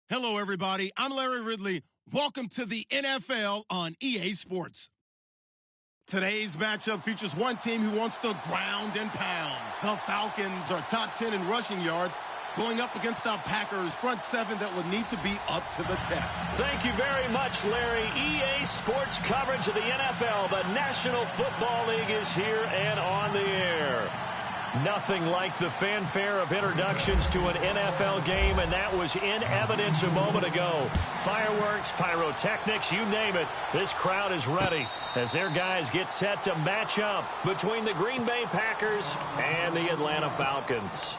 Hello, everybody. I'm Larry Ridley. Welcome to the NFL on EA Sports. Today's matchup features one team who wants to ground and pound. The Falcons are top 10 in rushing yards, going up against the Packers' front seven that would need to be up to the test. Thank you very much, Larry. EA Sports coverage of the NFL. The National Football League is here and on the air. Nothing like the fanfare of introductions to an NFL game, and that was in evidence a moment ago. Fireworks, pyrotechnics, you name it. This crowd is ready as their guys get set to match up between the Green Bay Packers and the Atlanta Falcons.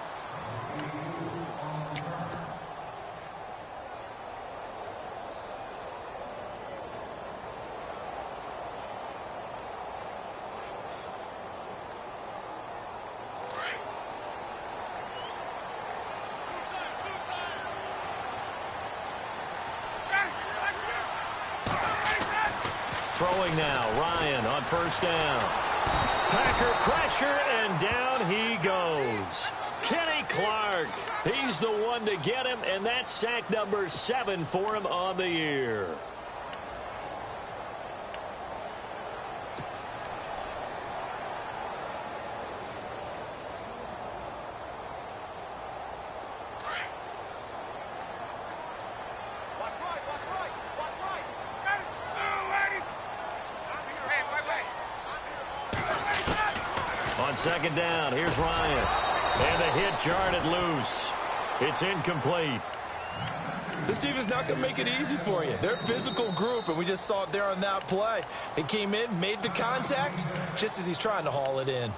Throwing now, Ryan on first down. Packer pressure, and down he goes. Kenny Clark, he's the one to get him, and that's sack number 7 for him on the year. Second down, here's Ryan. And the hit jarred it loose. It's incomplete. This team is not going to make it easy for you. They're a physical group, and we just saw it there on that play. He came in, made the contact, just as he's trying to haul it in.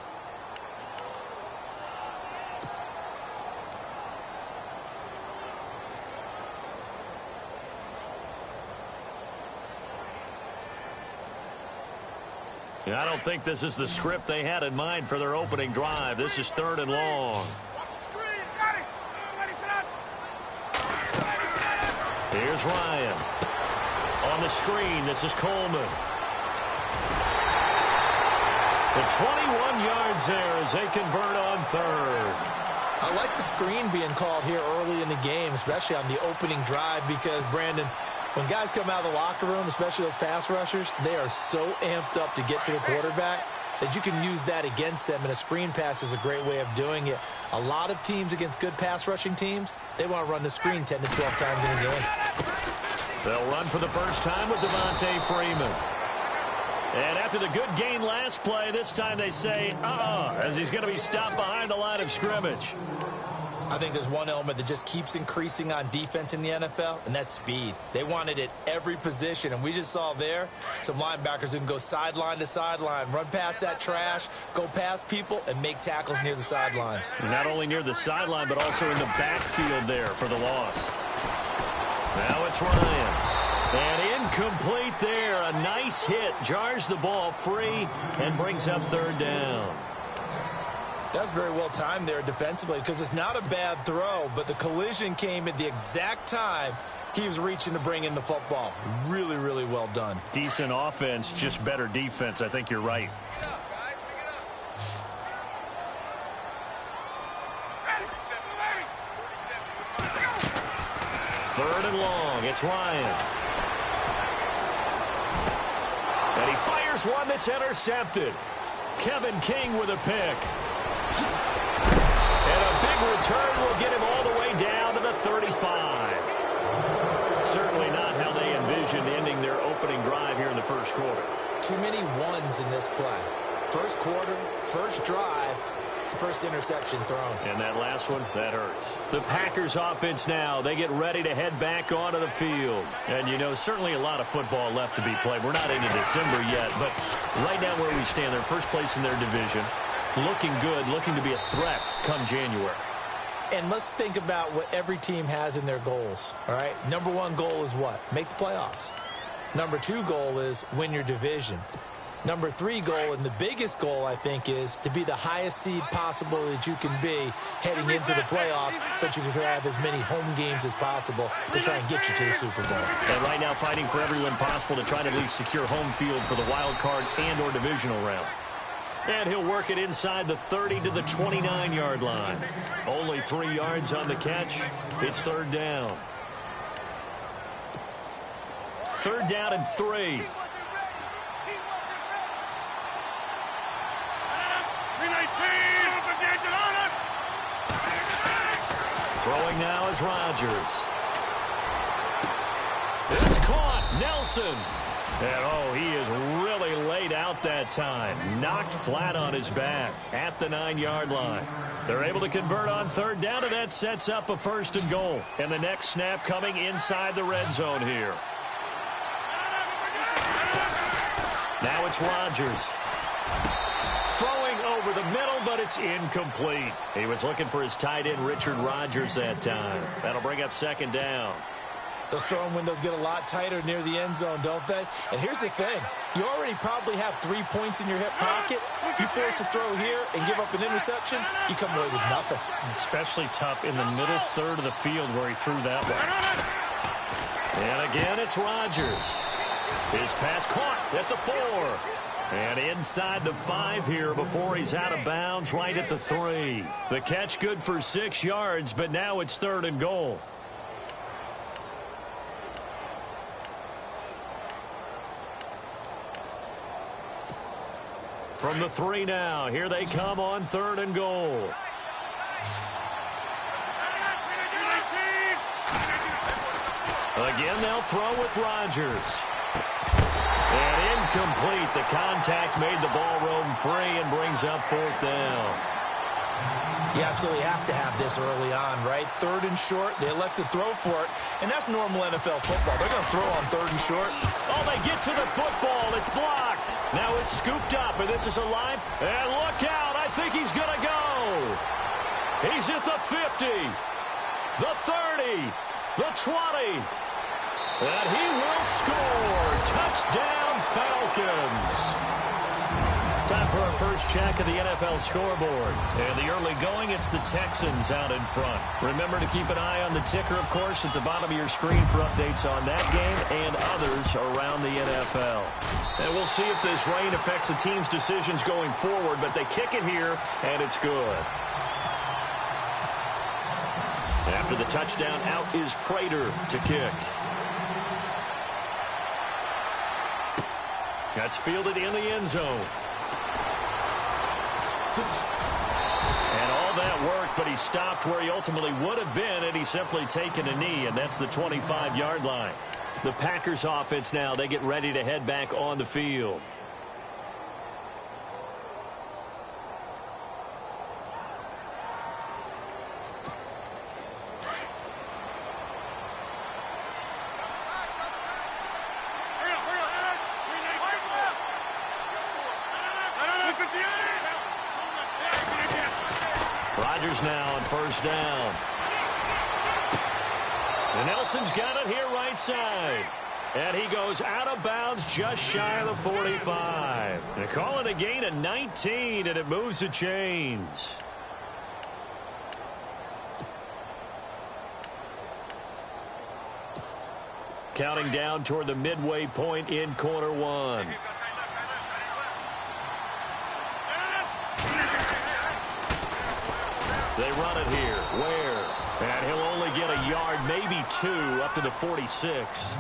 I don't think this is the script they had in mind for their opening drive. This is 3rd and long. Here's Ryan. On the screen, this is Coleman. The 21 yards there as they convert on 3rd. I like the screen being called here early in the game, especially on the opening drive, because, Brandon, when guys come out of the locker room, especially those pass rushers, they are so amped up to get to the quarterback that you can use that against them, and a screen pass is a great way of doing it. A lot of teams against good pass rushing teams, they want to run the screen 10 to 12 times in a game. They'll run for the first time with Devontae Freeman. And after the good gain last play, this time they say, as he's going to be stopped behind the line of scrimmage. I think there's one element that just keeps increasing on defense in the NFL, and that's speed. They want it at every position, and we just saw there some linebackers who can go sideline to sideline, run past that trash, go past people, and make tackles near the sidelines. Not only near the sideline, but also in the backfield there for the loss. Now it's Ryan. And incomplete there. A nice hit. Jars the ball free and brings up 3rd down. That's very well timed there defensively, because it's not a bad throw, but the collision came at the exact time he was reaching to bring in the football. Really, really well done. Decent offense, just better defense. I think you're right. 3rd and long. It's Ryan. And he fires one that's intercepted. Kevin King with a pick. And a big return will get him all the way down to the 35. Certainly not how they envisioned ending their opening drive here in the first quarter. Too many ones in this play. First quarter, first drive, first interception thrown. And that last one, that hurts. The Packers offense now, they get ready to head back onto the field. And, you know, certainly a lot of football left to be played. We're not into December yet, but right now where we stand, they're first place in their division. Looking good, looking to be a threat come January. And let's think about what every team has in their goals, all right? Number 1 goal is what? Make the playoffs. Number 2 goal is win your division. Number 3 goal, and the biggest goal, I think, is to be the highest seed possible that you can be heading into the playoffs so that you can have as many home games as possible to try and get you to the Super Bowl. And right now fighting for every win possible to try to at least secure home field for the wild card and or divisional round. And he'll work it inside the 30 to the 29-yard line. Only 3 yards on the catch. It's 3rd down. 3rd down and 3. Throwing now is Rodgers. It's caught. Nelson. And, oh, he is really laid out that time. Knocked flat on his back at the 9-yard line. They're able to convert on 3rd down, and that sets up a 1st and goal. And the next snap coming inside the red zone here. Now it's Rodgers. Throwing over the middle, but it's incomplete. He was looking for his tight end, Richard Rodgers, that time. That'll bring up 2nd down. Those throwing windows get a lot tighter near the end zone, don't they? And here's the thing. You already probably have 3 points in your hip pocket. You force a throw here and give up an interception, you come away with nothing. Especially tough in the middle third of the field where he threw that one. And again, it's Rodgers. His pass caught at the 4. And inside the 5 here before he's out of bounds right at the 3. The catch good for 6 yards, but now it's 3rd and goal. From the 3 now, here they come on 3rd and goal. Again, they'll throw with Rodgers. And incomplete. The contact made the ball roam free and brings up 4th down. You absolutely have to have this early on, right? 3rd and short, they elect to throw for it, and that's normal NFL football. They're going to throw on 3rd and short. Oh, they get to the football. It's blocked. Now it's scooped up, and this is alive. And look out. I think he's going to go. He's at the 50, the 30, the 20. And he will score. Touchdown, Falcons. Time for our first check of the NFL scoreboard. And the early going, it's the Texans out in front. Remember to keep an eye on the ticker, of course, at the bottom of your screen for updates on that game and others around the NFL. And we'll see if this rain affects the team's decisions going forward, but they kick it here, and it's good. After the touchdown, out is Prater to kick. That's fielded in the end zone. And all that work, but he stopped where he ultimately would have been had he simply taken a knee, and that's the 25-yard line. The Packers offense now, they get ready to head back on the field. Rodgers now on 1st down. And Nelson's got it here right side. And he goes out of bounds just shy of the 45. They call it a gain of 19, and it moves the chains. Counting down toward the midway point in quarter 1. They run it here. Where? And he'll only get a yard, maybe 2, up to the 46.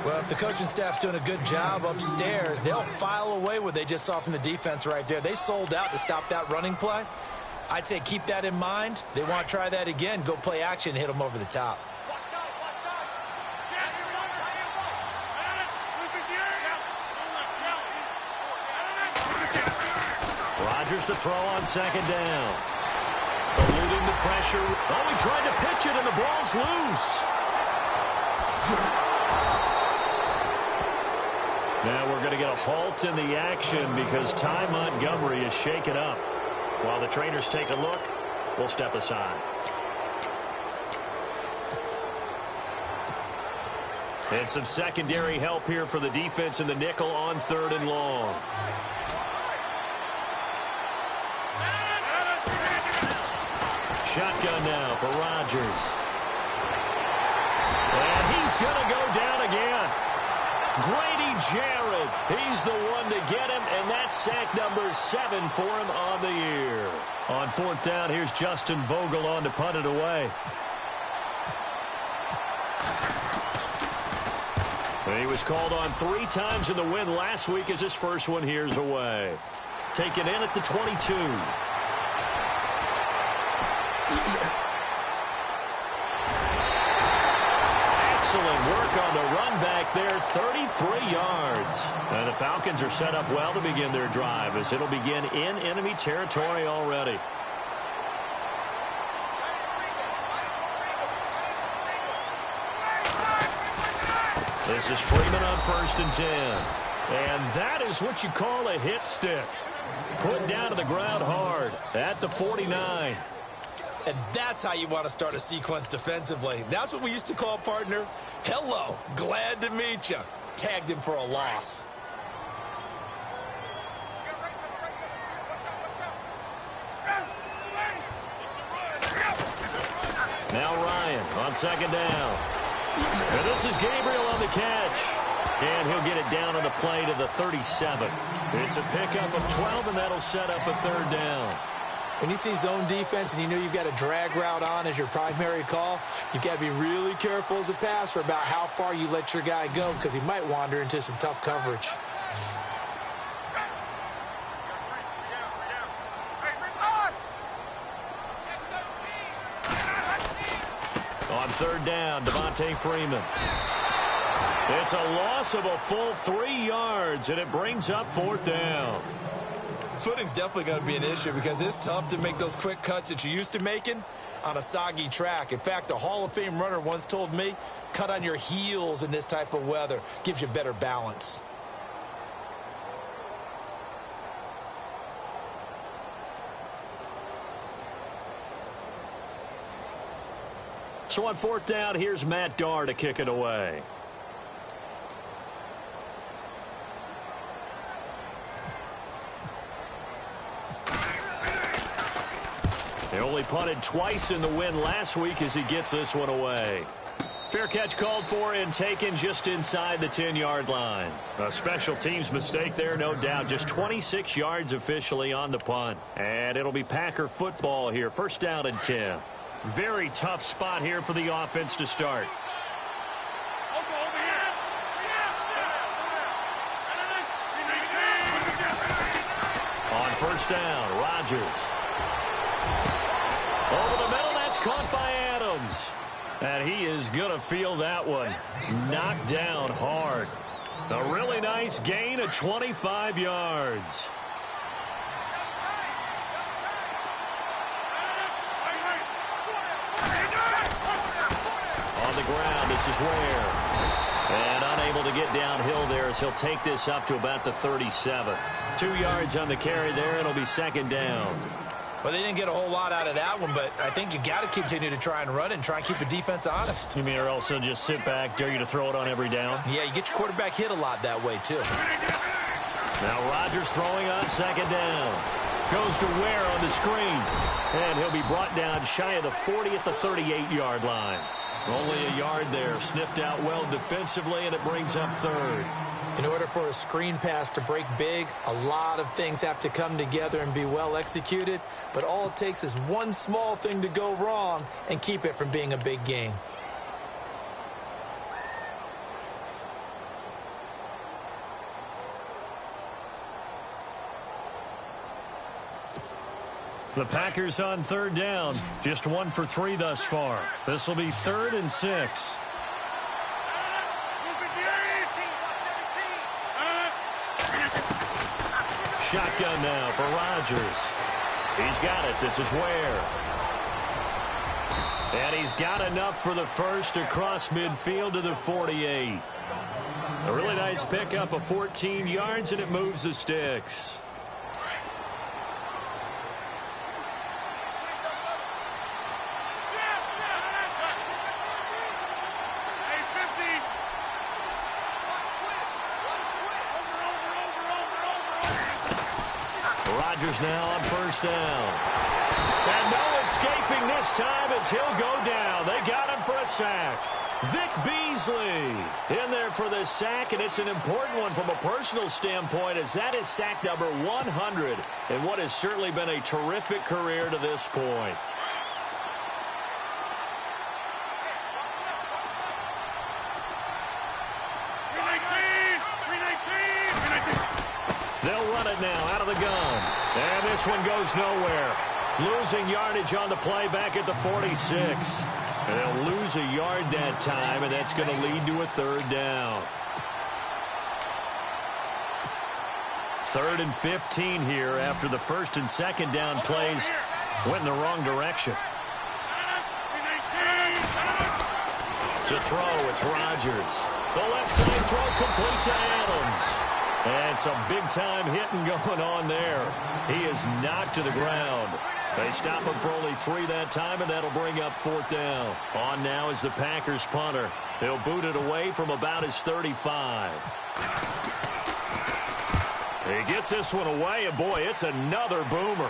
Well, if the coaching staff's doing a good job upstairs, they'll file away what they just saw from the defense right there. They sold out to stop that running play. I'd say keep that in mind. They want to try that again. Go play action and hit them over the top. Rodgers to throw on 2nd down. Eluding the pressure. Oh, he tried to pitch it, and the ball's loose. Now we're going to get a halt in the action because Ty Montgomery is shaken up. While the trainers take a look, we'll step aside. And some secondary help here for the defense in the nickel on 3rd and long. Shotgun now for Rodgers. And he's going to go down again. Grady Jarrett, he's the one to get him, and that's sack number 7 for him on the year. On 4th down, here's Justin Vogel on to punt it away. He was called on 3 times in the win last week as his first one here's away. Taken in at the 22. Excellent work on the run back there, 33 yards. And the Falcons are set up well to begin their drive as it'll begin in enemy territory already. This is Freeman on 1st and 10. And that is what you call a hit stick. Put down to the ground hard at the 49. And that's how you want to start a sequence defensively. That's what we used to call, partner, hello, glad to meet you. Tagged him for a loss. Now Ryan on 2nd down. And this is Gabriel on the catch. And he'll get it down on the play to the 37. It's a pickup of 12, and that'll set up a 3rd down. When you see zone defense and you know you've got a drag route on as your primary call, you've got to be really careful as a passer about how far you let your guy go because he might wander into some tough coverage. On 3rd down, Devontae Freeman. It's a loss of a full 3 yards, and it brings up 4th down. Footing's definitely going to be an issue because it's tough to make those quick cuts that you're used to making on a soggy track. In fact, a Hall of Fame runner once told me, cut on your heels in this type of weather. Gives you better balance. So on 4th down, here's Matt Darr to kick it away. They only punted twice in the win last week as he gets this one away. Fair catch called for and taken just inside the 10-yard line. A special teams mistake there, no doubt. Just 26 yards officially on the punt. And it'll be Packer football here. 1st down and 10. Very tough spot here for the offense to start. On 1st down, Rodgers. Over the middle, that's caught by Adams. And he is going to feel that one. Knocked down hard. A really nice gain of 25 yards. On the ground, this is Ware. And unable to get downhill there as he'll take this up to about the 37. 2 yards on the carry there. It'll be 2nd down. Well, they didn't get a whole lot out of that one, but I think you got to continue to try and run and try and keep the defense honest. You mean or also just sit back, dare you to throw it on every down? Yeah, you get your quarterback hit a lot that way, too. Now Rodgers throwing on 2nd down. Goes to Ware on the screen. And he'll be brought down shy of the 40 at the 38-yard line. Only a yard there. Sniffed out well defensively, and it brings up 3rd. In order for a screen pass to break big, a lot of things have to come together and be well executed. But all it takes is one small thing to go wrong and keep it from being a big gain. The Packers on 3rd down. Just 1 for 3 thus far. This will be 3rd and 6. Shotgun now for Rodgers. He's got it. This is Ware. And he's got enough for the first across midfield to the 48. A really nice pickup of 14 yards, and it moves the sticks. Rodgers now on 1st down. And no escaping this time as he'll go down. They got him for a sack. Vic Beasley in there for the sack, and it's an important one from a personal standpoint as that is sack number 100 in what has certainly been a terrific career to this point. now out of the gun. And this one goes nowhere. Losing yardage on the play back at the 46. And they'll lose a yard that time, and that's going to lead to a third down. 3rd and 15 here after the 1st and 2nd down plays went in the wrong direction. To throw, it's Rodgers. The left side throw complete to Adams. And some big-time hitting going on there. He is knocked to the ground. They stop him for only 3 that time, and that'll bring up 4th down. On now is the Packers punter. He'll boot it away from about his 35. He gets this one away, and boy, it's another boomer.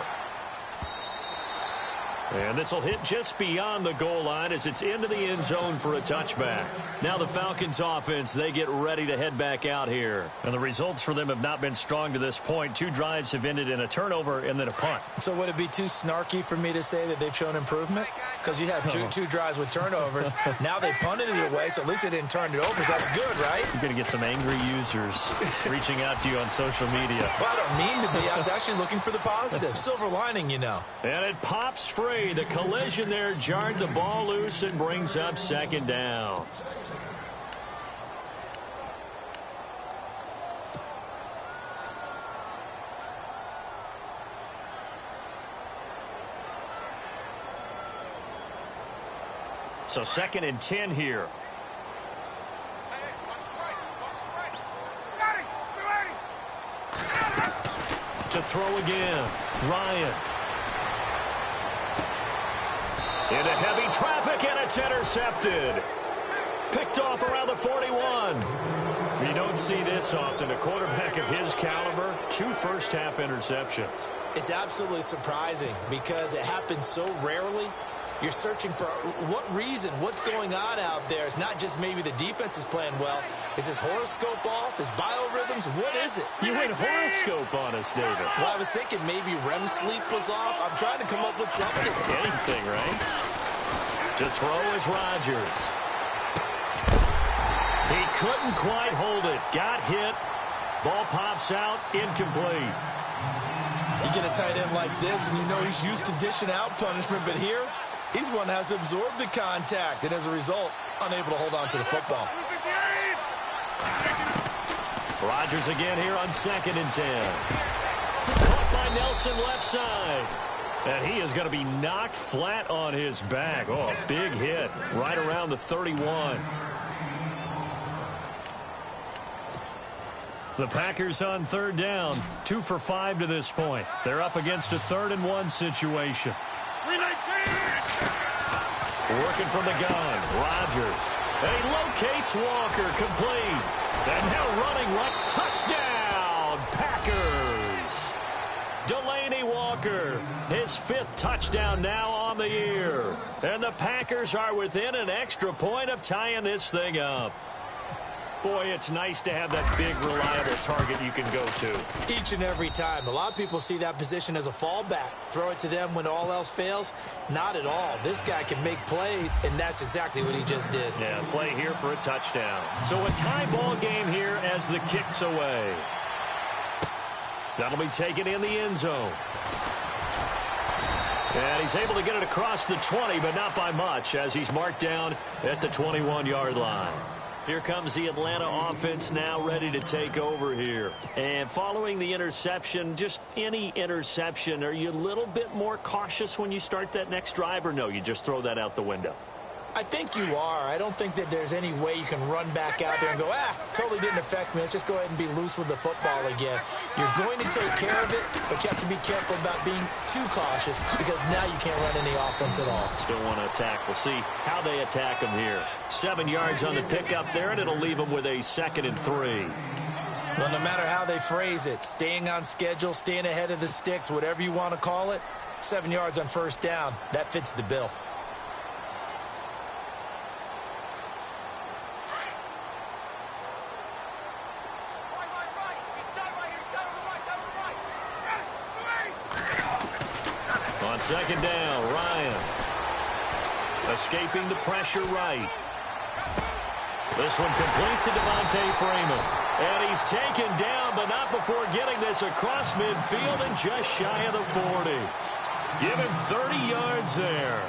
And this will hit just beyond the goal line as it's into the end zone for a touchback. Now the Falcons offense, they get ready to head back out here. And the results for them have not been strong to this point. 2 drives have ended in a turnover and then a punt. So would it be too snarky for me to say that they've shown improvement? Because you had two drives with turnovers. Now they punted it away, so at least they didn't turn it over. So that's good, right? You're going to get some angry users reaching out to you on social media. Well, I don't mean to be. I was actually looking for the positive. Silver lining, you know. And it pops free. The collision there jarred the ball loose and brings up 2nd down. So 2nd and 10 here. To throw again, Ryan. Into heavy traffic, and it's intercepted. Picked off around the 41. You don't see this often. A quarterback of his caliber, 2 first-half interceptions. It's absolutely surprising because it happens so rarely. You're searching for what reason, what's going on out there. It's not just maybe the defense is playing well. Is his horoscope off? His biorhythms? What is it? You went horoscope on us, David. Well, I was thinking maybe REM sleep was off. I'm trying to come up with something. Anything, right? To throw is Rodgers. He couldn't quite hold it. Got hit. Ball pops out. Incomplete. You get a tight end like this, and you know he's used to dishing out punishment, but here, he's one that has to absorb the contact, and as a result, unable to hold on to the football. Rodgers again here on 2nd and 10. Caught by Nelson left side. And he is going to be knocked flat on his back. Oh, a big hit right around the 31. The Packers on 3rd down. 2 for 5 to this point. They're up against a 3rd and 1 situation. Working from the gun, Rodgers. And he locates Walker, complete. And now running right, touchdown, Packers. Delaney Walker, his 5th touchdown now on the year. And the Packers are within an extra point of tying this thing up. Boy, it's nice to have that big, reliable target you can go to. Each and every time. A lot of people see that position as a fallback. Throw it to them when all else fails. Not at all. This guy can make plays, and that's exactly what he just did. Yeah, play here for a touchdown. So a tie ball game here as the kick's away. That'll be taken in the end zone. And he's able to get it across the 20, but not by much, as he's marked down at the 21-yard line. Here comes the Atlanta offense now ready to take over here. And following the interception, just any interception, are you a little bit more cautious when you start that next drive, or no, you just throw that out the window? I think you are. I don't think that there's any way you can run back out there and go, totally didn't affect me. Let's just go ahead and be loose with the football again. You're going to take care of it, but you have to be careful about being too cautious because now you can't run any offense at all. Still want to attack. We'll see how they attack them here. 7 yards on the pickup there, and it'll leave them with a 2nd and 3. Well, no matter how they phrase it, staying on schedule, staying ahead of the sticks, whatever you want to call it, 7 yards on 1st down, that fits the bill. On 2nd down, Ryan. Escaping the pressure right. This one complete to Devontae Freeman. And he's taken down, but not before getting this across midfield and just shy of the 40. Give him 30 yards there.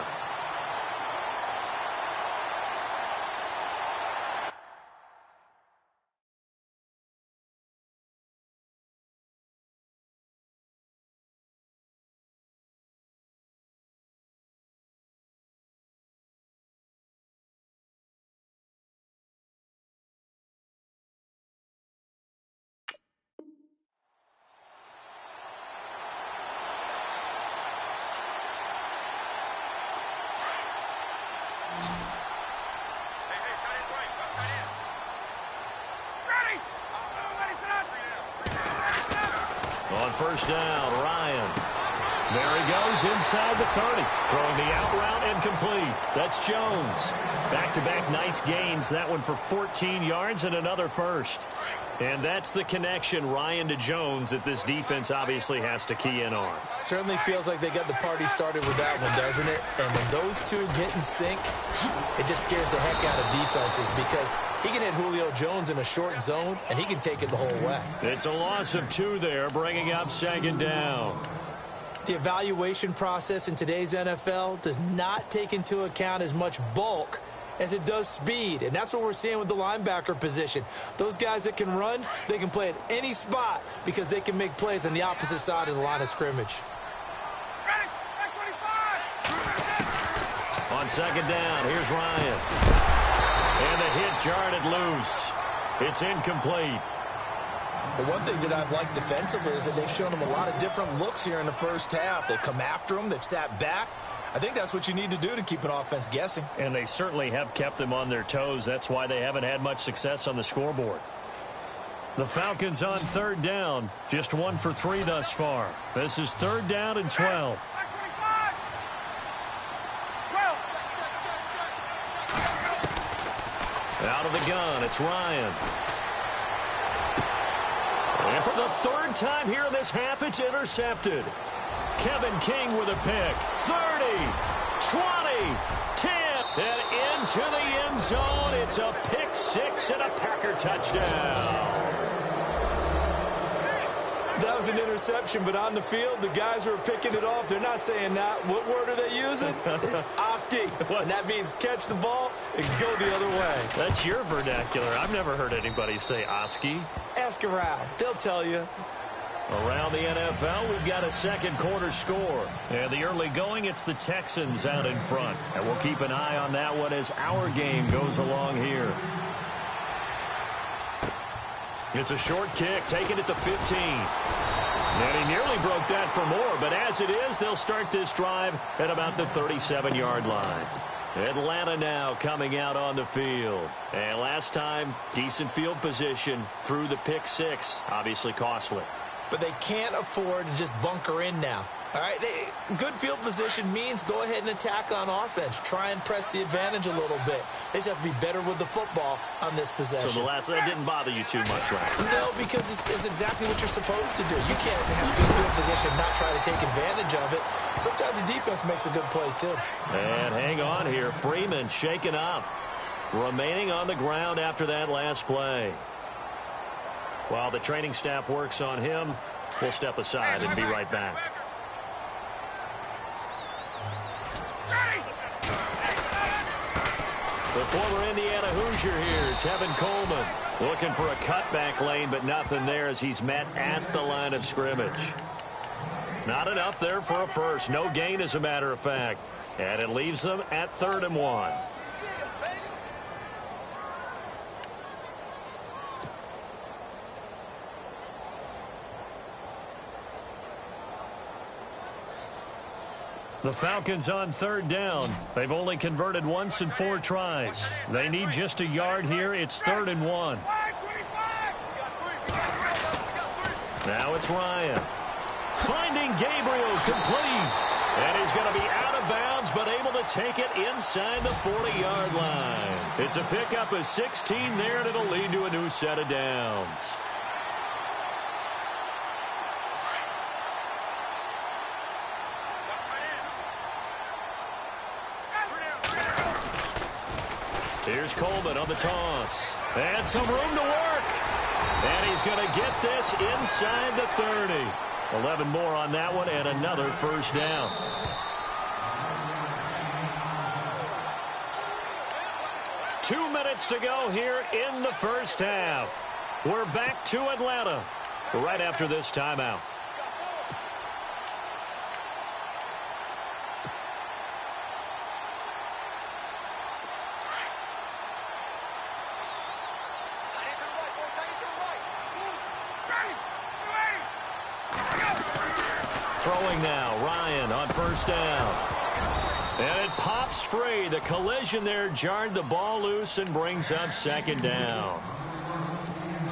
On first down, Ryan. There he goes inside the 30. Throwing the out route and complete. That's Jones. Back-to-back nice gains. That one for 14 yards and another first. And that's the connection, Ryan to Jones, that this defense obviously has to key in on. Certainly feels like they got the party started with that one, doesn't it? And when those two get in sync, it just scares the heck out of defenses because he can hit Julio Jones in a short zone, and he can take it the whole way. It's a loss of 2 there, bringing up second down. The evaluation process in today's NFL does not take into account as much bulk as it does speed, and that's what we're seeing with the linebacker position. Those guys that can run, they can play at any spot because they can make plays on the opposite side of the line of scrimmage. On second down, here's Ryan. And the hit jarred it loose. It's incomplete. The one thing that I've liked defensively is that they've shown them a lot of different looks here in the first half. They've come after them. They've sat back. I think that's what you need to do to keep an offense guessing. And they certainly have kept them on their toes. That's why they haven't had much success on the scoreboard. The Falcons on third down. Just 1 for 3 thus far. This is third down and 12. Out of the gun, it's Ryan. And for the third time here in this half, it's intercepted. Kevin King with a pick. 30, 20, 10, and into the end zone. It's a pick 6 and a Packer touchdown. That was an interception, but on the field, the guys who are picking it off, they're not saying that. What word are they using? It's Oski. And that means catch the ball and go the other way. That's your vernacular. I've never heard anybody say Oski. Ask around. They'll tell you. Around the NFL, we've got a second quarter score. And the early going, it's the Texans out in front. And we'll keep an eye on that one as our game goes along here. It's a short kick, taking it to 15. And he nearly broke that for more, but as it is, they'll start this drive at about the 37-yard line. Atlanta now coming out on the field. And last time, decent field position through the pick 6, obviously costly. But they can't afford to just bunker in now. All right, good field position means go ahead and attack on offense. Try and press the advantage a little bit. They just have to be better with the football on this possession. So that didn't bother you too much, right? No, because it's exactly what you're supposed to do. You can't have good field position and not try to take advantage of it. Sometimes the defense makes a good play, too. And hang on here. Freeman shaken up. Remaining on the ground after that last play. While the training staff works on him, we'll step aside and be right back. The former Indiana Hoosier here, Tevin Coleman, looking for a cutback lane, but nothing there as he's met at the line of scrimmage. Not enough there for a first. No gain, as a matter of fact. And it leaves them at 3rd and 1. The Falcons on 3rd down. They've only converted once in 4 tries. They need just a yard here. It's 3rd and 1. Now it's Ryan. Finding Gabriel complete. And he's going to be out of bounds, but able to take it inside the 40-yard line. It's a pickup of 16 there, and it'll lead to a new set of downs. Here's Coleman on the toss. And some room to work. And he's going to get this inside the 30. 11 more on that one and another first down. Two minutes to go here in the first half. We're back to Atlanta right after this timeout. Throwing now, Ryan on first down. And it pops free. The collision there jarred the ball loose and brings up second down.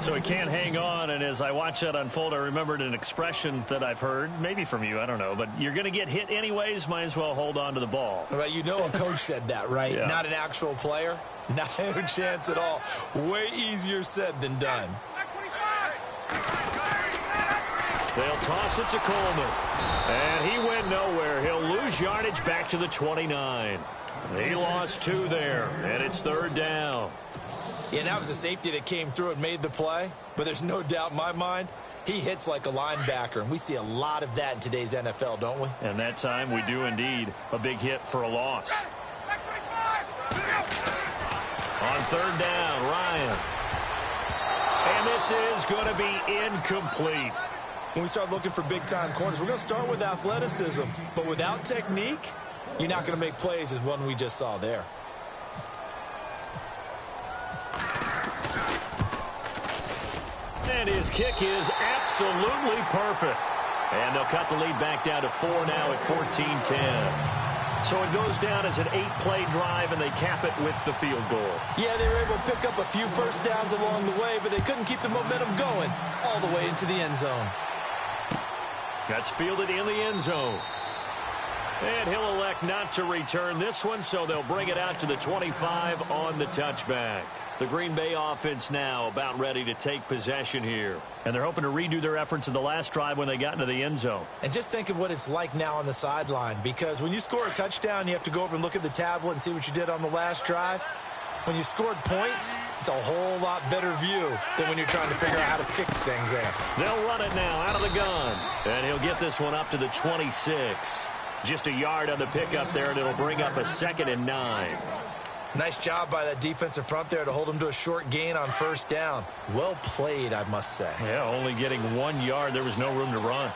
So he can't hang on, and as I watch that unfold, I remembered an expression that I've heard, maybe from you, I don't know, but you're going to get hit anyways, might as well hold on to the ball. Well, you know a coach said that, right? Yeah. Not an actual player. Not a chance at all. Way easier said than done. They'll toss it to Coleman. And he went nowhere. He'll lose yardage back to the 29. He lost 2 there, and it's third down. Yeah, that was a safety that came through and made the play. But there's no doubt in my mind, he hits like a linebacker. And we see a lot of that in today's NFL, don't we? And that time we do indeed. A big hit for a loss. On third down, Ryan. And this is going to be incomplete. When we start looking for big-time corners, we're going to start with athleticism. But without technique, you're not going to make plays as one we just saw there. And his kick is absolutely perfect. And they'll cut the lead back down to 4 now at 14-10. So it goes down as an 8-play drive, and they cap it with the field goal. Yeah, they were able to pick up a few first downs along the way, but they couldn't keep the momentum going all the way into the end zone. That's fielded in the end zone. And he'll elect not to return this one, so they'll bring it out to the 25 on the touchback. The Green Bay offense now about ready to take possession here. And they're hoping to redo their efforts in the last drive when they got into the end zone. And just think of what it's like now on the sideline, because when you score a touchdown, you have to go over and look at the tablet and see what you did on the last drive. When you scored points, it's a whole lot better view than when you're trying to figure out how to fix things there. They'll run it now out of the gun. And he'll get this one up to the 26. Just a yard on the pickup there, and it'll bring up a 2nd and 9. Nice job by that defensive front there to hold him to a short gain on first down. Well played, I must say. Yeah, only getting 1 yard. There was no room to run.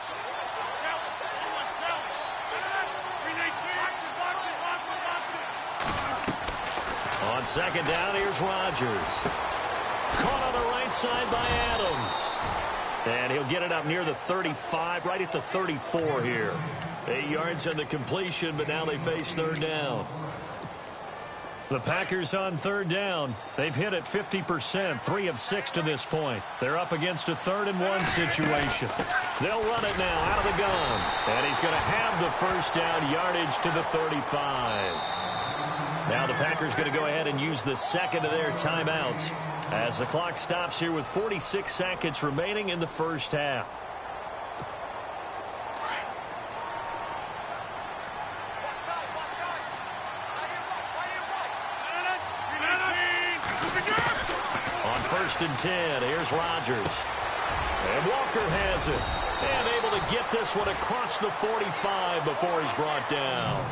On second down, here's Rodgers. Caught on the right side by Adams. And he'll get it up near the 35, right at the 34 here. 8 yards on the completion, but now they face third down. The Packers on third down. They've hit it 50%, 3 of 6 to this point. They're up against a 3rd and 1 situation. They'll run it now out of the gun. And he's going to have the first down, yardage to the 35. Now the Packers going to go ahead and use the second of their timeouts as the clock stops here with 46 seconds remaining in the first half. On 1st and 10, here's Rodgers. And Walker has it. And able to get this one across the 45 before he's brought down.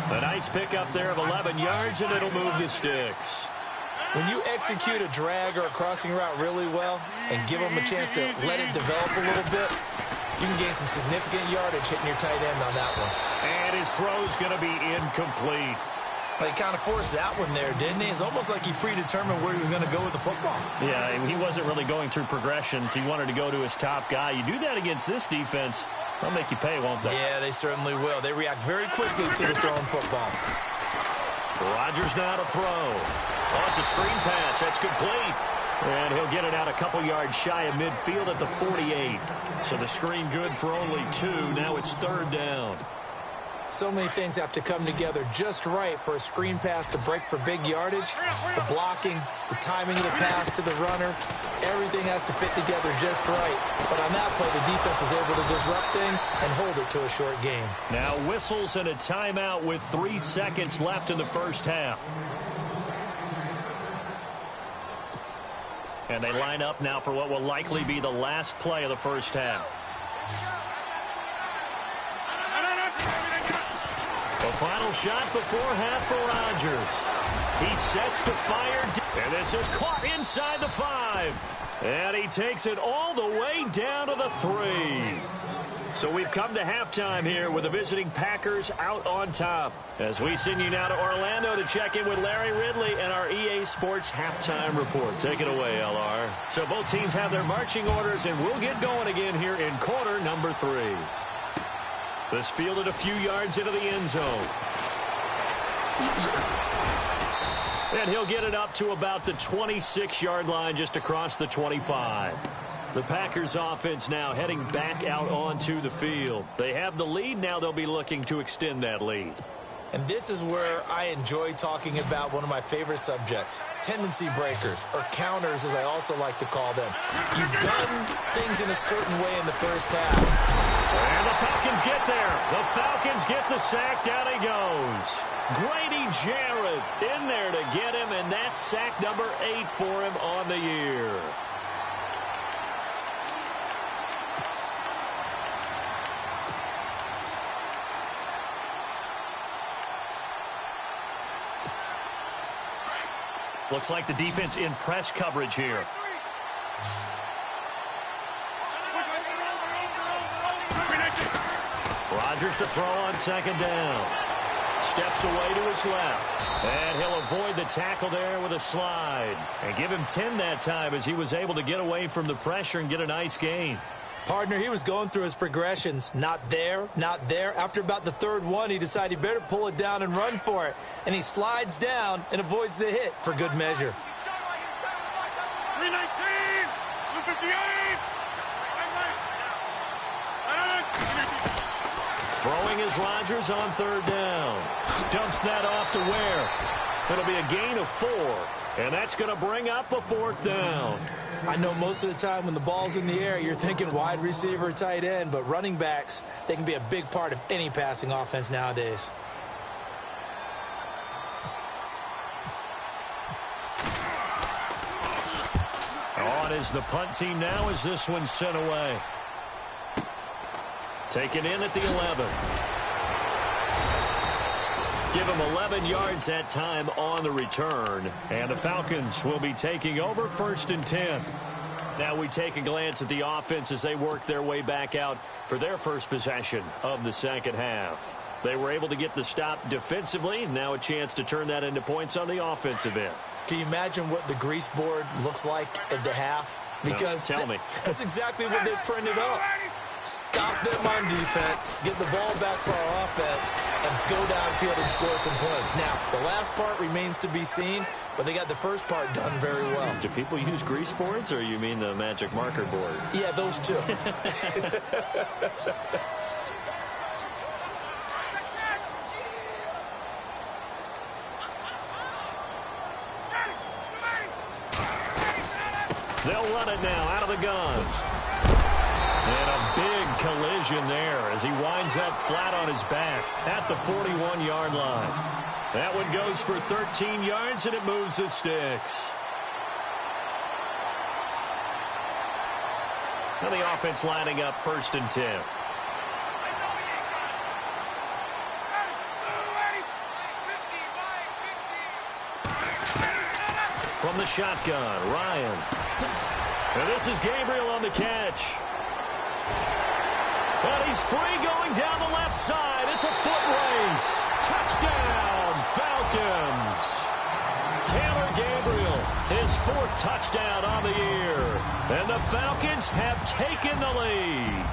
A nice pickup there of 11 yards, and it'll move the sticks. When you execute a drag or a crossing route really well and give them a chance to let it develop a little bit, you can gain some significant yardage hitting your tight end on that one. And his throw's going to be incomplete. Well, he kind of forced that one there, didn't he? It's almost like he predetermined where he was going to go with the football. Yeah, he wasn't really going through progressions. He wanted to go to his top guy. You do that against this defense, they'll make you pay, won't they? Yeah, they certainly will. They react very quickly to the thrown football. Rodgers now to throw. Oh, it's a screen pass. That's complete. And he'll get it out a couple yards shy of midfield at the 48. So the screen good for only 2. Now it's third down. So many things have to come together just right for a screen pass to break for big yardage. The blocking, the timing of the pass to the runner, everything has to fit together just right. But on that play, the defense was able to disrupt things and hold it to a short game. Now whistles and a timeout with 3 seconds left in the first half. And they line up now for what will likely be the last play of the first half. The final shot before half for Rodgers. He sets to fire. And this is caught inside the 5. And he takes it all the way down to the 3. So we've come to halftime here with the visiting Packers out on top. As we send you now to Orlando to check in with Larry Ridley and our EA Sports halftime report. Take it away, LR. So both teams have their marching orders, and we'll get going again here in quarter number 3. This fielded a few yards into the end zone. And he'll get it up to about the 26-yard line just across the 25. The Packers offense now heading back out onto the field. They have the lead. Now they'll be looking to extend that lead. And this is where I enjoy talking about one of my favorite subjects, tendency breakers, or counters as I also like to call them. You've done things in a certain way in the first half. And the Falcons get there. The Falcons get the sack. Down he goes. Grady Jarrett in there to get him, and that's sack number 8 for him on the year. Looks like the defense in press coverage here. Rodgers to throw on second down. Steps away to his left. And he'll avoid the tackle there with a slide. And give him 10 that time as he was able to get away from the pressure and get a nice gain. Partner, he was going through his progressions. Not there, not there. After about the third one, he decided he better pull it down and run for it. And he slides down and avoids the hit for good measure. 319, 258. Throwing is Rodgers on third down. Dumps that off to Ware. It'll be a gain of 4. And that's going to bring up a 4th down. I know most of the time when the ball's in the air, you're thinking wide receiver, tight end, but running backs, they can be a big part of any passing offense nowadays. On is the punt team now as this one's sent away. Taken in at the 11. Give him 11 yards that time on the return. And the Falcons will be taking over 1st and 10. Now we take a glance at the offense as they work their way back out for their first possession of the second half. They were able to get the stop defensively. Now a chance to turn that into points on the offensive end. Can you imagine what the grease board looks like at the half? Because no, tell me. That's exactly what they printed up. Stop them on defense, get the ball back for our offense, and go downfield and score some points. Now, the last part remains to be seen, but they got the first part done very well. Do people use grease boards, or you mean the magic marker board? Yeah, those two. They'll run it now out of the guns. And a big collision there as he winds up flat on his back at the 41-yard line. That one goes for 13 yards, and it moves the sticks. Now the offense lining up 1st and 10. From the shotgun, Ryan. And this is Gabriel on the catch. And he's free going down the left side. It's a foot race. Touchdown, Falcons. Taylor Gabriel, his 4th touchdown on the year. And the Falcons have taken the lead.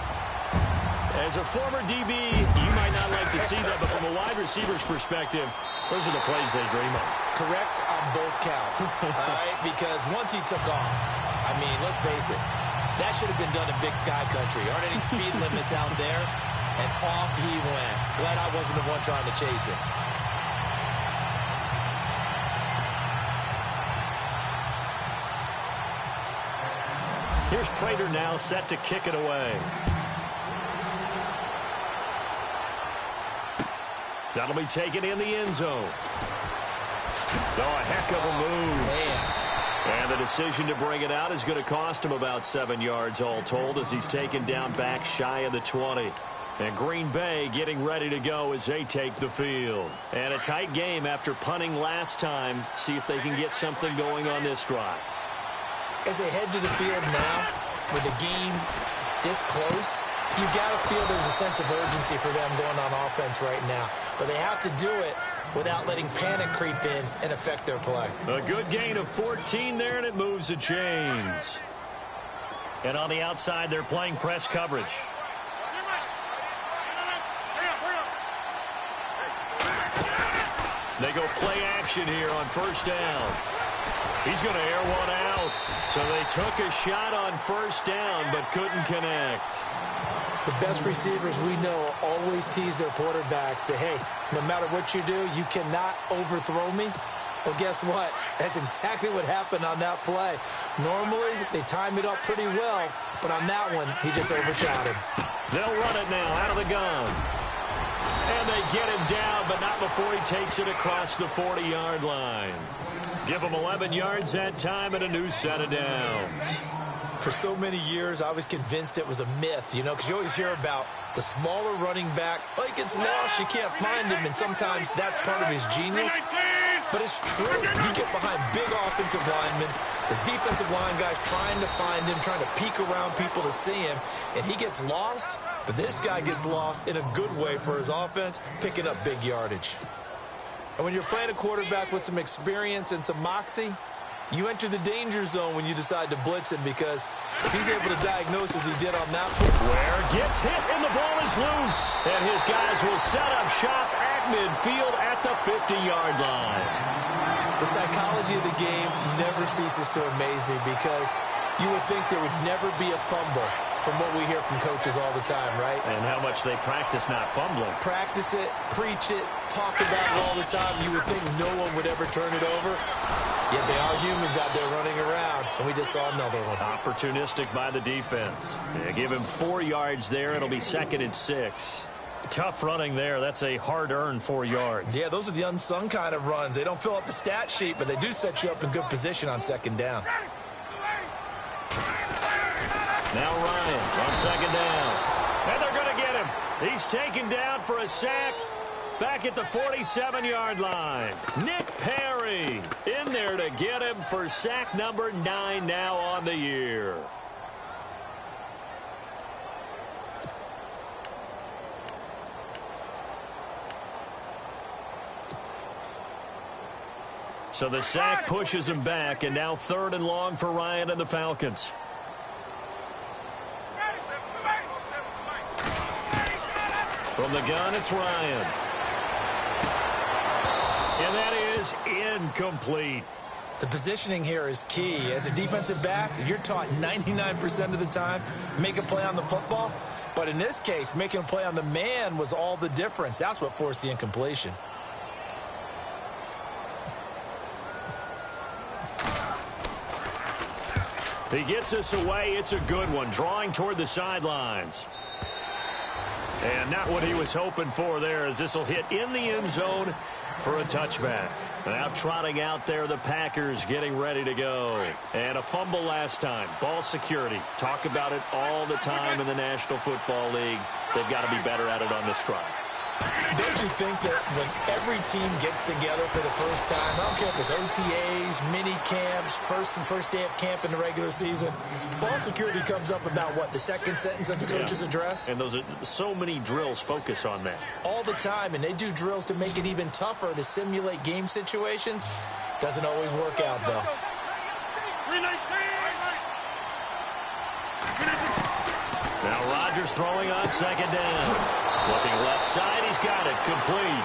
As a former DB, you might not like to see that, but from a wide receiver's perspective, those are the plays they dream of. Correct on both counts, all right? Because once he took off, I mean, let's face it, that should have been done in Big Sky Country. Aren't any speed limits out there? And off he went. Glad I wasn't the one trying to chase him. Here's Prater now set to kick it away. That'll be taken in the end zone. Oh, a heck of a move. Man. And the decision to bring it out is going to cost him about 7 yards all told as he's taken down back shy of the 20. And Green Bay getting ready to go as they take the field. And a tight game after punting last time. See if they can get something going on this drive. As they head to the field now, with the game this close, you've got to feel there's a sense of urgency for them going on offense right now. But they have to do it without letting panic creep in and affect their play. A good gain of 14 there, and it moves the chains. And on the outside, they're playing press coverage. They go play action here on first down. He's going to air one out. So they took a shot on first down but couldn't connect. The best receivers we know always tease their quarterbacks that, hey, no matter what you do, you cannot overthrow me. Well, guess what? That's exactly what happened on that play. Normally, they time it up pretty well, but on that one, he just overshot him. They'll run it now out of the gun. And they get him down, but not before he takes it across the 40-yard line. Give him 11 yards that time and a new set of downs. For so many years, I was convinced it was a myth, you know, because you always hear about the smaller running back. Oh, he gets lost, you can't find him, and sometimes that's part of his genius. But it's true. You get behind big offensive linemen, the defensive line guys trying to find him, trying to peek around people to see him, and he gets lost. But this guy gets lost in a good way for his offense, picking up big yardage. And when you're playing a quarterback with some experience and some moxie, you enter the danger zone when you decide to blitz him, because if he's able to diagnose as he did on that play. Ware gets hit and the ball is loose. And his guys will set up shop at midfield at the 50-yard line. The psychology of the game never ceases to amaze me, because you would think there would never be a fumble from what we hear from coaches all the time, right? And how much they practice not fumbling. Practice it, preach it, talk about it all the time. You would think no one would ever turn it over. Yet they are humans out there running around, and we just saw another one. Opportunistic by the defense. They give him 4 yards there. It'll be 2nd and 6. Tough running there. That's a hard-earned 4 yards. Yeah, those are the unsung kind of runs. They don't fill up the stat sheet, but they do set you up in good position on 2nd down. Now Ryan on 2nd down. And they're going to get him. He's taken down for a sack back at the 47-yard line. Nick Perry in there to get him for sack number 9 now on the year. So the sack pushes him back, and now 3rd and long for Ryan and the Falcons. From the gun, it's Ryan. And that is incomplete. The positioning here is key. As a defensive back, you're taught 99% of the time, make a play on the football. But in this case, making a play on the man was all the difference. That's what forced the incompletion. He gets us away. It's a good one. Drawing toward the sidelines. And not what he was hoping for there, as this will hit in the end zone for a touchback. Now trotting out there, the Packers getting ready to go. And a fumble last time. Ball security. Talk about it all the time in the National Football League. They've got to be better at it on this drive. Don't you think that when every team gets together for the first time, I don't care if it's OTAs, mini camps, first day of camp in the regular season, ball security comes up about what, the second sentence of the coach's address? And those are so many drills focus on that. All the time, and they do drills to make it even tougher to simulate game situations. Doesn't always work out, though. Now Rodgers throwing on 2nd down. Looking left side, he's got it, complete.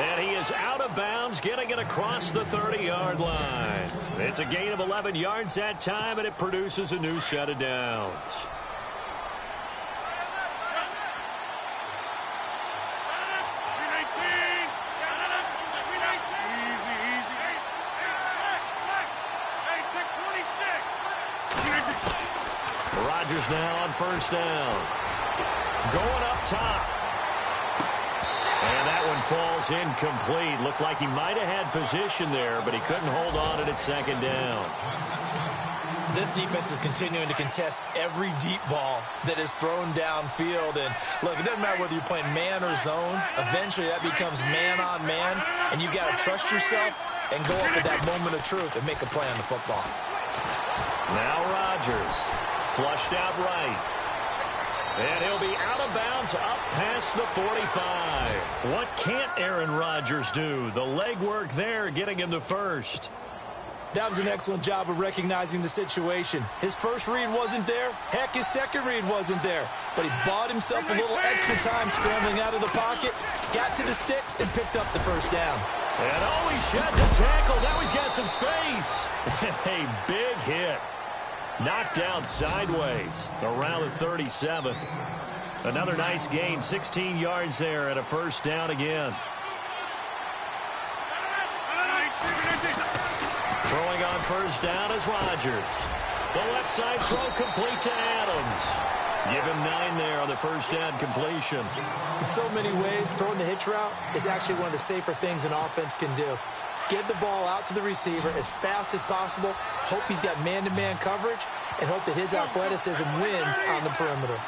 And he is out of bounds, getting it across the 30-yard line. It's a gain of 11 yards that time, and it produces a new set of downs. Rodgers now on 1st down. Going up top. And that one falls ball's incomplete. Looked like he might have had position there, but he couldn't hold on to it at second down. This defense is continuing to contest every deep ball that is thrown downfield. And, look, it doesn't matter whether you're playing man or zone. Eventually, that becomes man-on-man, and you've got to trust yourself and go up at that moment of truth and make a play on the football. Now Rodgers, flushed out right. And he'll be out of bounds up past the 45. What can't Aaron Rodgers do? The legwork there getting him the first. That was an excellent job of recognizing the situation. His first read wasn't there. Heck, his second read wasn't there. But he bought himself a little extra time scrambling out of the pocket, got to the sticks, and picked up the first down. And oh, he shot the tackle. Now he's got some space. A big hit. Knocked down sideways around the 37th. Another nice gain, 16 yards there and a first down again. Throwing on first down is Rodgers. The left side throw complete to Adams. Give him 9 there on the first down completion. In so many ways, throwing the hitch route is actually one of the safer things an offense can do. Get the ball out to the receiver as fast as possible, hope he's got man-to-man coverage, and hope that his athleticism wins on the perimeter.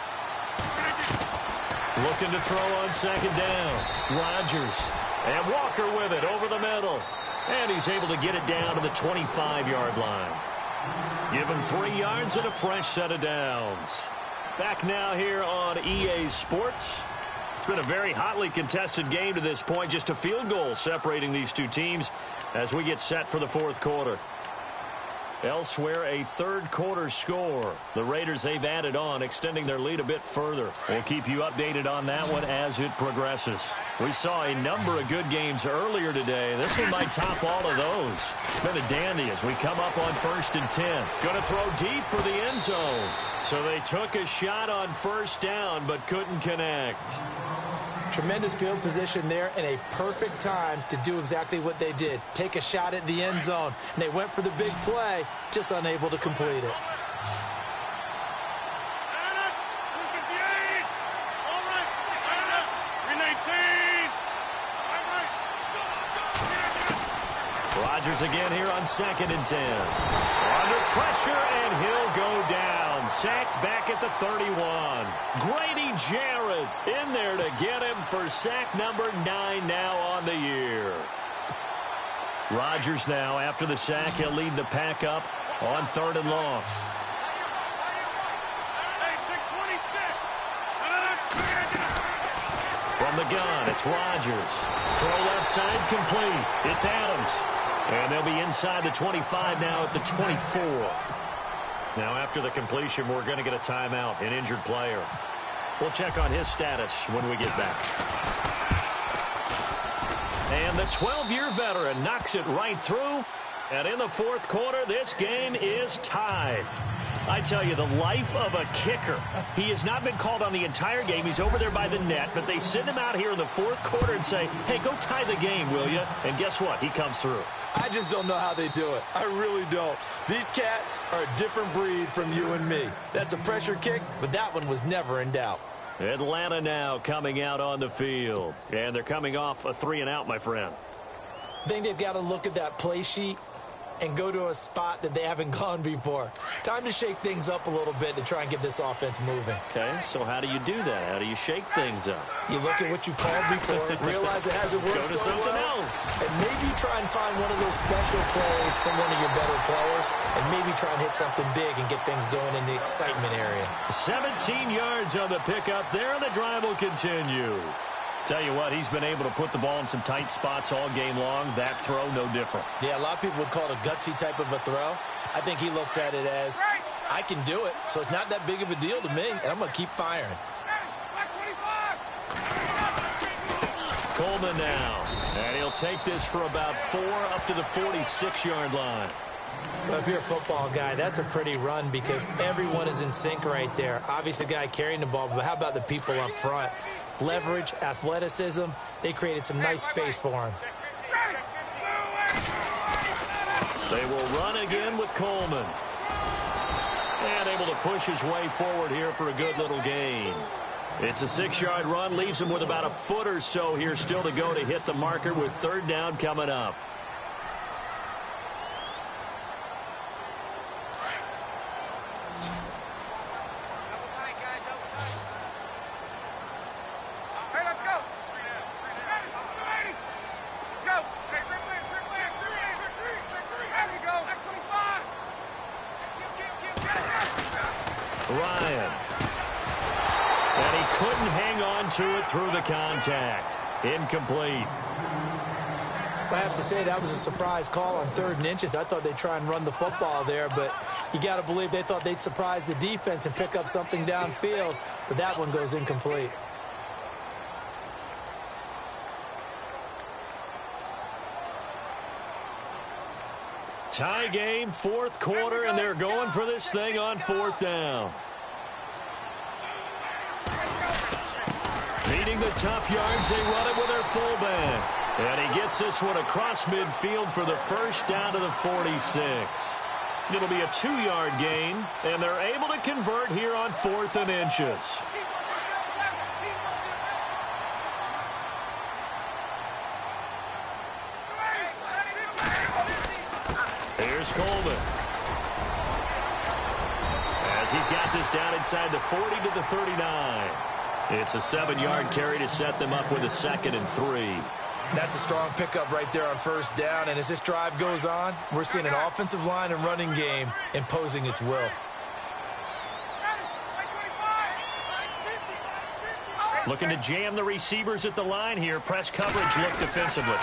Looking to throw on second down. Rodgers. And Walker with it over the middle. And he's able to get it down to the 25-yard line. Give him 3 yards and a fresh set of downs. Back now here on EA Sports. It's been a very hotly contested game to this point. Just a field goal separating these two teams as we get set for the fourth quarter. Elsewhere, a third quarter score. The Raiders, they've added on, extending their lead a bit further. We'll keep you updated on that one as it progresses. We saw a number of good games earlier today. This one might top all of those. It's been a dandy as we come up on 1st and 10. Going to throw deep for the end zone. So they took a shot on first down but couldn't connect. Tremendous field position there and a perfect time to do exactly what they did. Take a shot at the end zone. And they went for the big play, just unable to complete it. Rodgers again here on 2nd and 10. Under pressure, and he'll go down. Sacked back at the 31. Grady Jarrett in there to get him for sack number 9 now on the year. Rodgers now, after the sack, he'll lead the pack up on 3rd and long. From the gun, it's Rodgers. Throw left side complete. It's Adams. And they'll be inside the 25 now at the 24. Now after the completion, we're going to get a timeout, an injured player. We'll check on his status when we get back. And the 12-year veteran knocks it right through. And in the fourth quarter, this game is tied. I tell you, the life of a kicker. He has not been called on the entire game. He's over there by the net, but they send him out here in the fourth quarter and say, hey, go tie the game, will you? And guess what? He comes through. I just don't know how they do it. I really don't. These cats are a different breed from you and me. That's a pressure kick, but that one was never in doubt. Atlanta now coming out on the field. And they're coming off a 3-and-out, my friend. I think they've got to look at that play sheet and go to a spot that they haven't gone before. Time to shake things up a little bit to try and get this offense moving. Okay, so how do you do that? How do you shake things up? You look at what you've called before, realize it hasn't worked Go to so something well, else. and maybe try and find one of those special plays from one of your better players, and maybe try and hit something big and get things going in the excitement area. 17 yards on the pickup there, and the drive will continue. Tell you what, he's been able to put the ball in some tight spots all game long. That throw, no different. Yeah, a lot of people would call it a gutsy type of a throw. I think he looks at it as, I can do it, so it's not that big of a deal to me, and I'm going to keep firing. Coleman now, and he'll take this for about 4 up to the 46-yard line. Well, if you're a football guy, that's a pretty run because everyone is in sync right there. Obviously, the guy carrying the ball, but how about the people up front? Leverage, athleticism, they created some nice space for him. They will run again with Coleman. And able to push his way forward here for a good little gain. It's a 6-yard run, leaves him with about a foot or so here still to go to hit the marker with third down coming up. Ryan. And he couldn't hang on to it through the contact. Incomplete. I have to say that was a surprise call on 3rd and inches. I thought they'd try and run the football there, but you got to believe they thought they'd surprise the defense and pick up something downfield, but that one goes incomplete. Tie game, 4th quarter, and they're going for this thing on 4th down. Beating the tough yards, they run it with their fullback. And he gets this one across midfield for the first down to the 46. It'll be a 2-yard gain, and they're able to convert here on 4th and inches. Here's Coleman. As he's got this down inside the 40 to the 39. It's a 7-yard carry to set them up with a 2nd and 3. That's a strong pickup right there on 1st down, and as this drive goes on, we're seeing an offensive line and running game imposing its will. Looking to jam the receivers at the line here. Press coverage look defensively.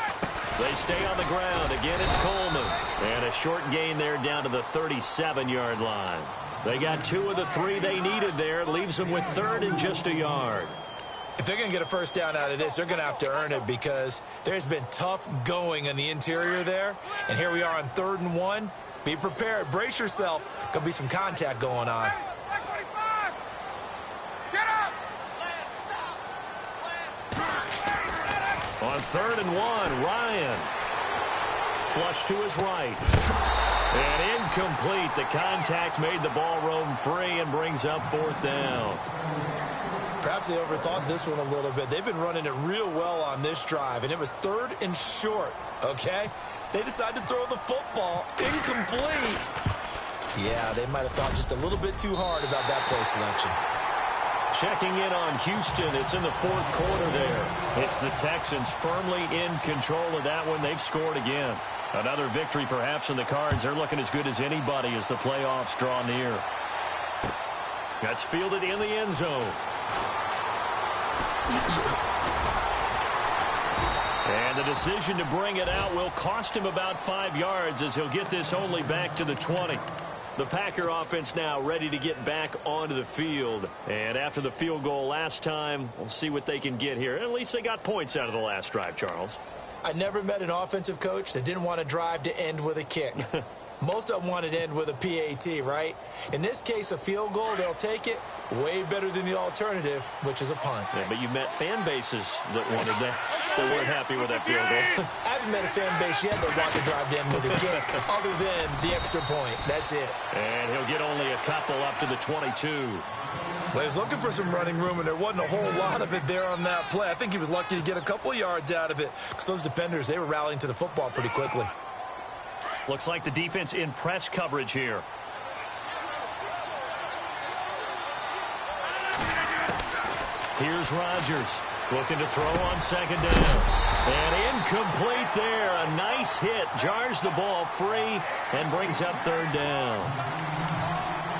They stay on the ground. Again, it's Coleman. And a short gain there down to the 37-yard line. They got 2 of the 3 they needed there. Leaves them with 3rd and just a yard. If they're going to get a first down out of this, they're going to have to earn it because there's been tough going in the interior there. And here we are on 3rd and 1. Be prepared. Brace yourself. Going to be some contact going on. On 3rd and 1, Ryan. Flush to his right. And incomplete. The contact made the ball roam free and brings up 4th down. Perhaps they overthought this one a little bit. They've been running it real well on this drive, and it was 3rd and short, okay? They decided to throw the football. Incomplete. Yeah, they might have thought just a little bit too hard about that play selection. Checking in on Houston. It's in the 4th quarter there. It's the Texans firmly in control of that one. They've scored again. Another victory perhaps in the cards. They're looking as good as anybody as the playoffs draw near. That's fielded in the end zone. And the decision to bring it out will cost him about 5 yards as he'll get this only back to the 20. The Packer offense now ready to get back onto the field. And after the field goal last time, we'll see what they can get here. At least they got points out of the last drive, Charles. I never met an offensive coach that didn't want to drive to end with a kick. Most of them wanted to end with a PAT, right? In this case, a field goal, they'll take it. Way better than the alternative, which is a punt. Yeah, but you met fan bases that wanted that, that weren't happy with that field goal. I haven't met a fan base yet that wants to drive to end with a kick, other than the extra point. That's it. And he'll get only a couple up to the 22. Well, he was looking for some running room, and there wasn't a whole lot of it there on that play. I think he was lucky to get a couple of yards out of it because those defenders, they were rallying to the football pretty quickly. Looks like the defense in press coverage here. Here's Rodgers looking to throw on 2nd down. And incomplete there. A nice hit. Jars the ball free and brings up 3rd down.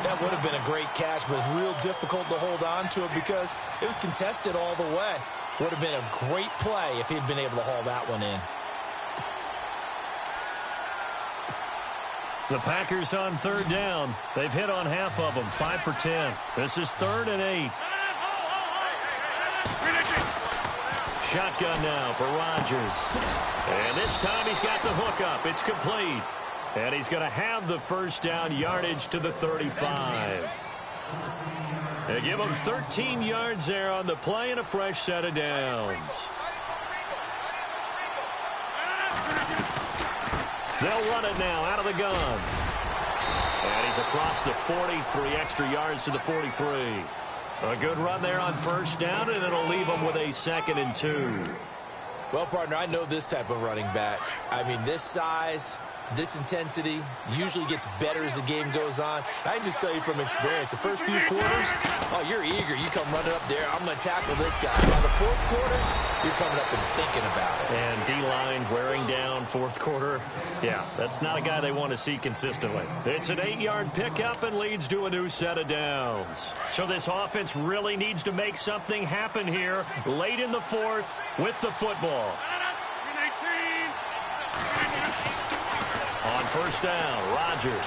That would have been a great catch, but it's real difficult to hold on to it because it was contested all the way. Would have been a great play if he'd been able to haul that one in. The Packers on 3rd down. They've hit on half of them, 5 for 10. This is 3rd and 8. Shotgun now for Rodgers. And this time he's got the hook up. It's complete. And he's going to have the first down, yardage to the 35. They give him 13 yards there on the play and a fresh set of downs. They'll run it now out of the gun. And he's across the 40, 3 extra yards to the 43. A good run there on first down, and it'll leave them with a 2nd and 2. Well, partner, I know this type of running back. I mean, this size, this intensity usually gets better as the game goes on. I can just tell you from experience, the first few quarters, oh, you're eager. You come running up there, I'm going to tackle this guy. By the fourth quarter, you're coming up and thinking about it. And D-line wearing down fourth quarter. Yeah, that's not a guy they want to see consistently. It's an 8-yard pickup and leads to a new set of downs. So this offense really needs to make something happen here late in the fourth with the football. On first down, Rodgers.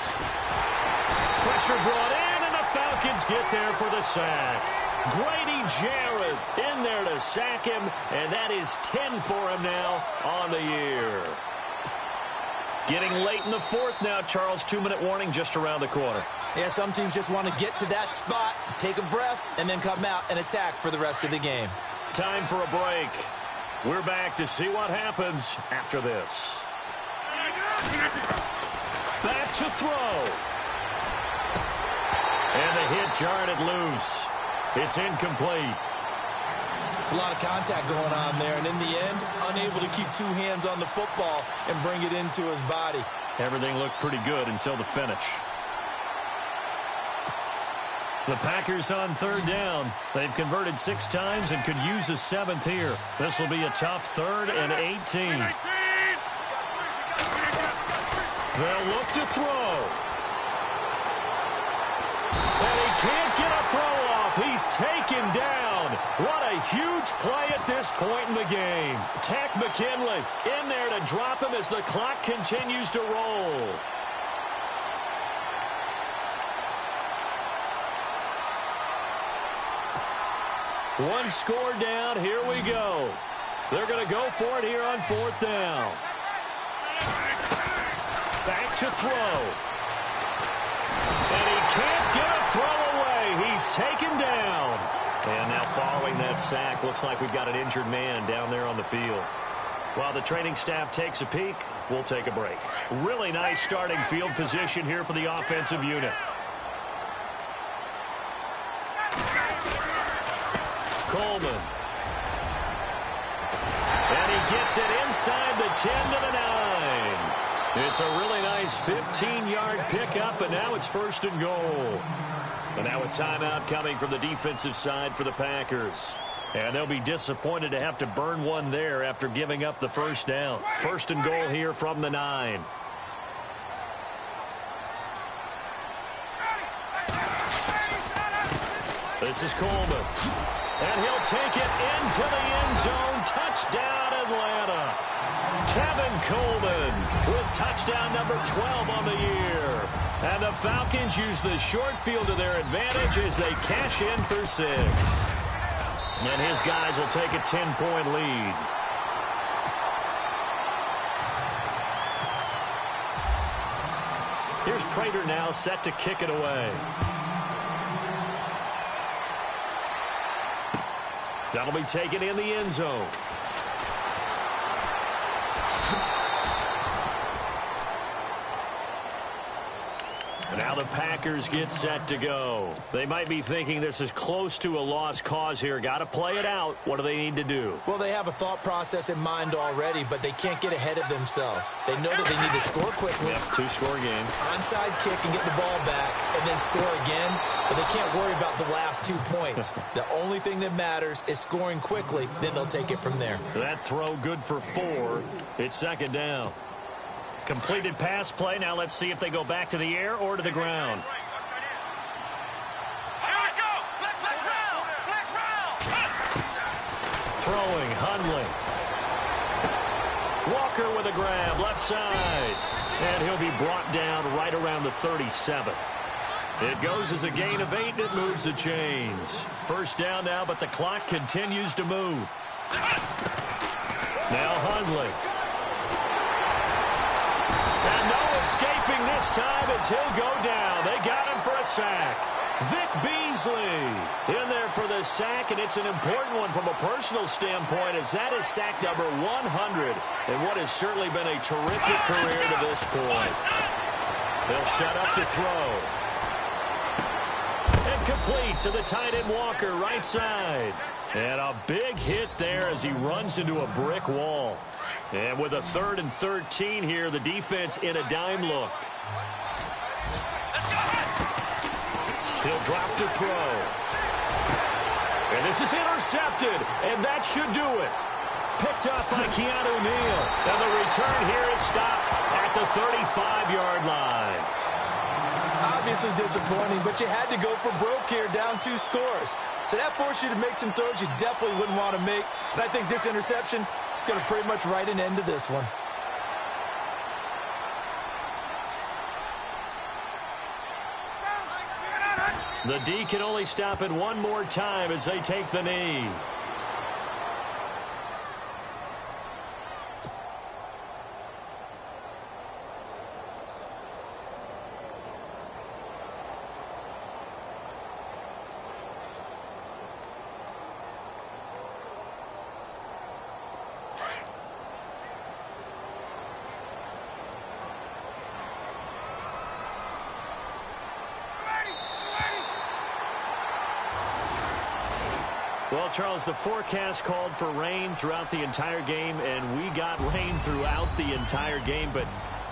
Pressure brought in, and the Falcons get there for the sack. Grady Jarrett in there to sack him, and that is 10 for him now on the year. Getting late in the fourth now, Charles. 2-minute warning just around the corner. Yeah, some teams just want to get to that spot, take a breath, and then come out and attack for the rest of the game. Time for a break. We're back to see what happens after this. Back to throw. And the hit jarred it loose. It's incomplete. It's a lot of contact going on there, and in the end, unable to keep 2 hands on the football and bring it into his body. Everything looked pretty good until the finish. The Packers on third down. They've converted 6 times and could use a 7th here. This will be a tough 3rd and 18. They'll look to throw. And he can't get a throw off. He's taken down. What a huge play at this point in the game. Takk McKinley in there to drop him as the clock continues to roll. One score down. Here we go. They're going to go for it here on 4th down. Back to throw. And he can't get a throw away. He's taken down. And now following that sack, looks like we've got an injured man down there on the field. While the training staff takes a peek, we'll take a break. Really nice starting field position here for the offensive unit. Coleman. And he gets it inside the 10 to the 9. It's a really nice 15-yard pickup, and now it's 1st and goal. And now a timeout coming from the defensive side for the Packers. And they'll be disappointed to have to burn one there after giving up the 1st down. 1st and goal here from the 9. This is Coleman. And he'll take it into the end zone. Touchdown, Atlanta. Tevin Coleman with touchdown number 12 on the year. And the Falcons use the short field to their advantage as they cash in for 6. And his guys will take a 10-point lead. Here's Prater now set to kick it away. That'll be taken in the end zone. Now the Packers get set to go. They might be thinking this is close to a lost cause here. Got to play it out. What do they need to do? Well, they have a thought process in mind already, but they can't get ahead of themselves. They know that they need to score quickly. Yep, 2-score game. Onside kick and get the ball back and then score again, but they can't worry about the last 2 points. The only thing that matters is scoring quickly, then they'll take it from there. That throw good for 4. It's 2nd down. Completed pass play. Now let's see if they go back to the air or to the ground. Throwing, Hundley. Walker with a grab, left side. And he'll be brought down right around the 37. It goes as a gain of 8, and it moves the chains. 1st down now, but the clock continues to move. Now Hundley. And no escaping this time as he'll go down. They got him for a sack. Vic Beasley in there for the sack, and it's an important one from a personal standpoint as that is sack number 100 in what has certainly been a terrific career to this point. They'll set up to throw. And Incomplete to the tight end Walker, right side. And a big hit there as he runs into a brick wall. And with a 3rd and 13 here, the defense in a dime look. He'll drop to throw. And this is intercepted, and that should do it. Picked up by Keanu Neal. And the return here is stopped at the 35-yard line. Obviously disappointing, but you had to go for broke here, down 2 scores. So that forced you to make some throws you definitely wouldn't want to make. And I think this interception is going to pretty much write an end to this one. The D can only stop it one more time as they take the knee. Well, Charles, the forecast called for rain throughout the entire game, and we got rain throughout the entire game. But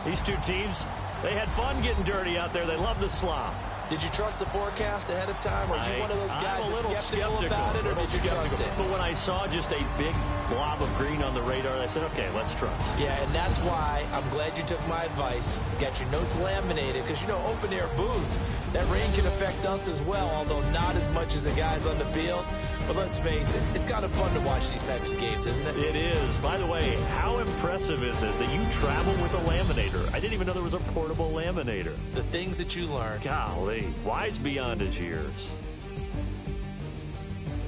these two teams, they had fun getting dirty out there. They love the slop. Did you trust the forecast ahead of time? Are you one of those guys that's skeptical about it, or did you trust it? But when I saw just a big blob of green on the radar, I said, okay, let's trust. Yeah, and that's why I'm glad you took my advice. Get your notes laminated, because, you know, open-air booth, that rain can affect us as well, although not as much as the guys on the field. But let's face it, it's kind of fun to watch these types of games, isn't it? It is. By the way, how impressive is it that you travel with a laminator? I didn't even know there was a portable laminator. The things that you learn. Golly, wise beyond his years.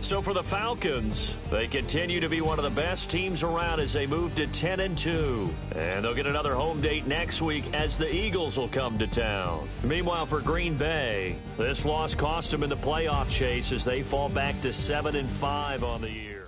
So for the Falcons, they continue to be one of the best teams around as they move to 10-2. And they'll get another home date next week as the Eagles will come to town. Meanwhile, for Green Bay, this loss cost them in the playoff chase as they fall back to 7-5 on the year.